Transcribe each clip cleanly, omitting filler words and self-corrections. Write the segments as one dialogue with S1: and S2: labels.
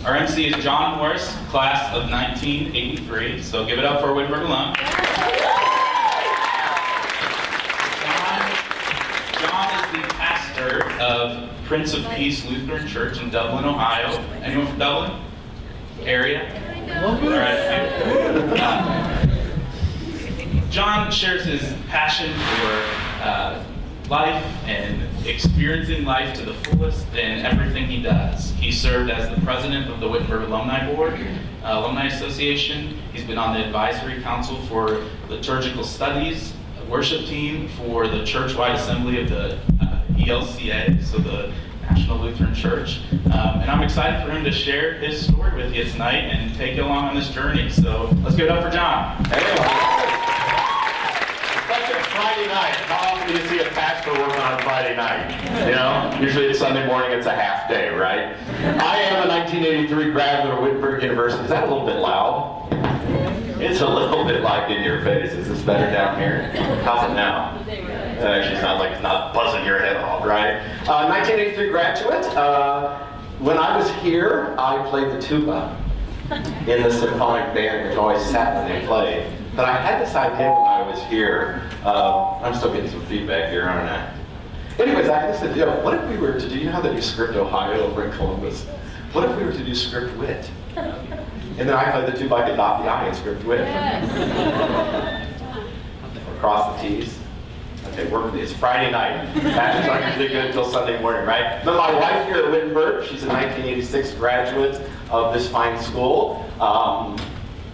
S1: Our MC is John Morris, class of 1983, so give it up for a Wittenberg alum. John is the pastor of Prince of Peace Lutheran Church in Dublin, Ohio. Anyone from Dublin? Area? All right. John shares his passion for life and experiencing life to the fullest in everything he does. He served as the president of the Wittenberg Alumni Board, Alumni Association. He's been on the advisory council for liturgical studies, worship team for the church-wide assembly of the ELCA, so the National Lutheran Church. And I'm excited for him to share his story with you tonight and take you along on this journey. So let's give it up for John.
S2: Friday night. How often do you see a pastor working on Friday night? You know, usually it's Sunday morning, it's a half day, right? I am a 1983 graduate of Wittenberg University. Is that a little bit loud? It's a little bit like in your face. Is this better down here? How's it now? That actually sounds like it's not buzzing your head off, right? 1983 graduate. When I was here, I played the tuba in the symphonic band, which always sat when they played. But I had this idea when I was here. I'm still getting some feedback here, aren't I? Anyways, I had this idea. What if we were to do, you know how they do Script Ohio over in Columbus? What if we were to do Script Wit? And then I played the tuba, I could dot the I in Script Wit. Or cross the T's. Okay, work with me. It's Friday night. Pastors aren't usually good until Sunday morning, right? But my wife here at Wittenberg, she's a 1986 graduate of this fine school.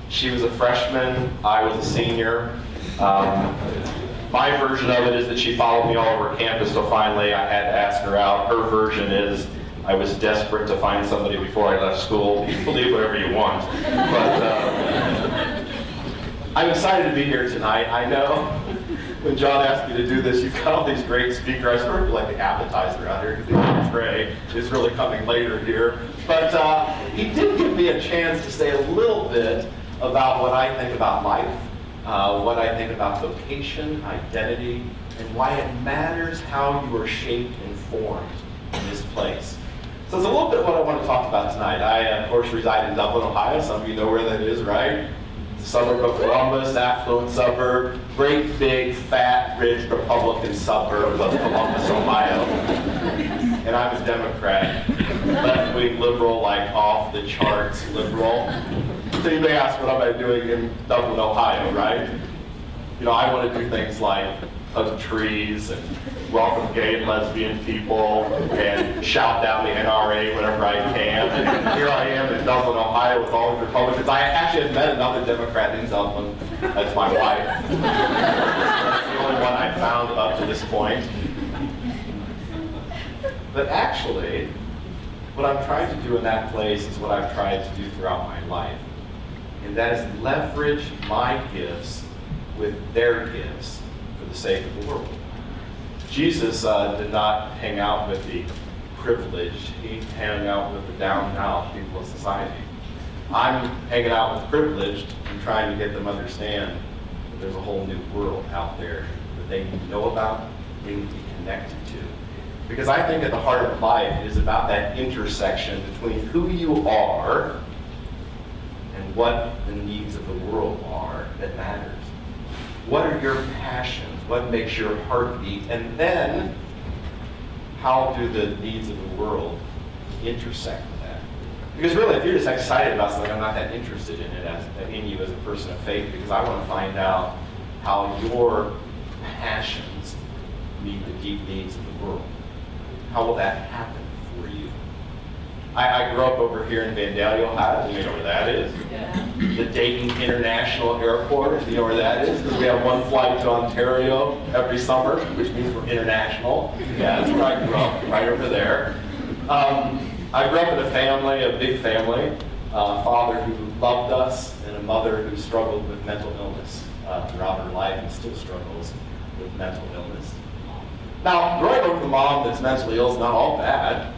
S2: She was a freshman, I was a senior. My version of it is that she followed me all over campus, so finally I had to ask her out. Her version is I was desperate to find somebody before I left school. You can believe whatever you want. But I'm excited to be here tonight. I know when John asked me to do this, you've got all these great speakers. I sort of feel like the appetizer out here, because the tray is really coming later here. But he did give me a chance to say a little bit about what I think about life, what I think about vocation, identity, and why it matters how you are shaped and formed in this place. So it's a little bit what I want to talk about tonight. I, of course, reside in Dublin, Ohio. Some of you know where that is, right? It's a suburb of Columbus, affluent suburb, great, big, fat, rich Republican suburb of Columbus, Ohio. And I'm a Democrat, left-wing liberal, like off the charts liberal. So you may ask, what am I doing in Dublin, Ohio, right? You know, I want to do things like hug trees and welcome gay and lesbian people and shout down the NRA whenever I can. And here I am in Dublin, Ohio with all the Republicans. I actually have met another Democrat in Dublin. That's my wife. That's the only one I've found up to this point. But actually, what I'm trying to do in that place is what I've tried to do throughout my life. And that is leverage my gifts with their gifts for the sake of the world. Jesus did not hang out with the privileged. He hung out with the down and out people of society. I'm hanging out with the privileged and trying to get them to understand that there's a whole new world out there that they need to know about, they need to be connected to. Because I think at the heart of life is about that intersection between who you are and what the needs of the world are that matters. What are your passions? What makes your heart beat? And then, how do the needs of the world intersect with that? Because really, if you're just excited about something, I'm not that interested in it in you as a person of faith, because I want to find out how your passions meet the deep needs of the world. How will that happen for you? I grew up over here in Vandalia, Ohio. You know where that is? Yeah. The Dayton International Airport. You know where that is? Because we have one flight to Ontario every summer, which means we're international. Yeah, that's where I grew up, right over there. I grew up in a family, a big family. A father who loved us and a mother who struggled with mental illness throughout her life and still struggles with mental illness. Now, growing up with a mom that's mentally ill is not all bad,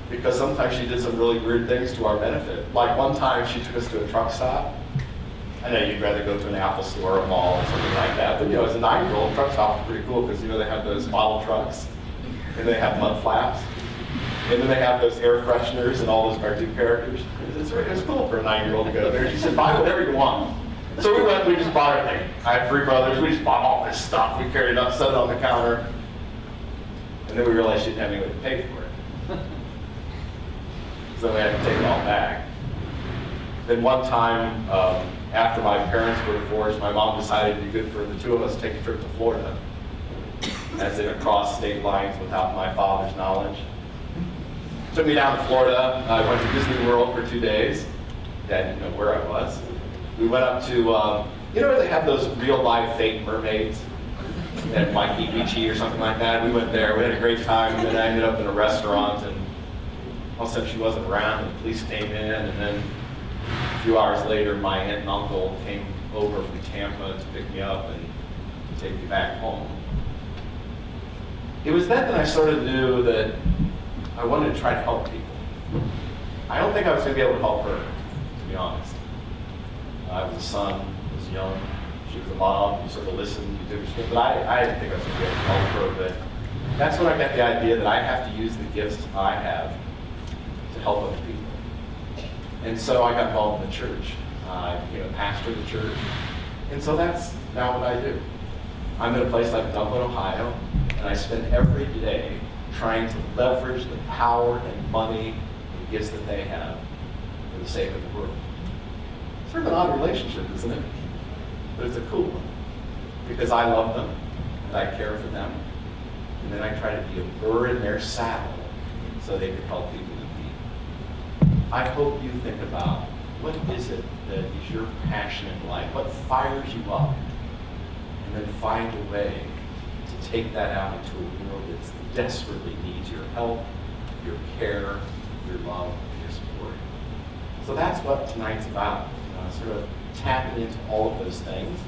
S2: because sometimes she did some really weird things to our benefit. Like one time she took us to a truck stop. I know you'd rather go to an Apple store or a mall or something like that, but you know, as a 9-year-old, truck stops are pretty cool because you know they have those model trucks and they have mud flaps. And then they have those air fresheners and all those cartoon characters. It was cool for a 9-year-old to go there. She said, buy whatever you want. So we went, we just bought everything. I had 3 brothers, we just bought all this stuff. We carried it up, set it on the counter. And then we realized she didn't have any way to pay for it. So we had to take it all back. Then one time, after my parents were divorced, my mom decided it'd be good for the 2 of us to take a trip to Florida, as in across state lines without my father's knowledge. Took me down to Florida. I went to Disney World for 2 days. Dad didn't know where I was. We went up to, you know where they have those real live fake mermaids at Waikiki Beachy or something like that? We went there, we had a great time, and then I ended up in a restaurant, and all of a sudden she wasn't around, and the police came in, and then a few hours later, my aunt and uncle came over from Tampa to pick me up and take me back home. It was then that I sort of knew that I wanted to try to help people. I don't think I was going to be able to help her, to be honest. I was a son, I was young, she was a mom, you sort of listened, you did your but I didn't think I was going to be able to help her, but that's when I got the idea that I have to use the gifts I have to help other people. And so I got involved in the church. I became a pastor of the church. And so that's now what I do. I'm in a place like Dublin, Ohio, and I spend every day trying to leverage the power and money and gifts that they have for the sake of the world. Sort of an odd relationship, isn't it? But it's a cool one. Because I love them, and I care for them, and then I try to be a burr in their saddle so they can help people in need. I hope you think about what is it that is your passion in life? What fires you up? And then find a way to take that out into a world that desperately needs your help, your care, your love, and your support. So that's what tonight's about. Sort of tapping into all of those things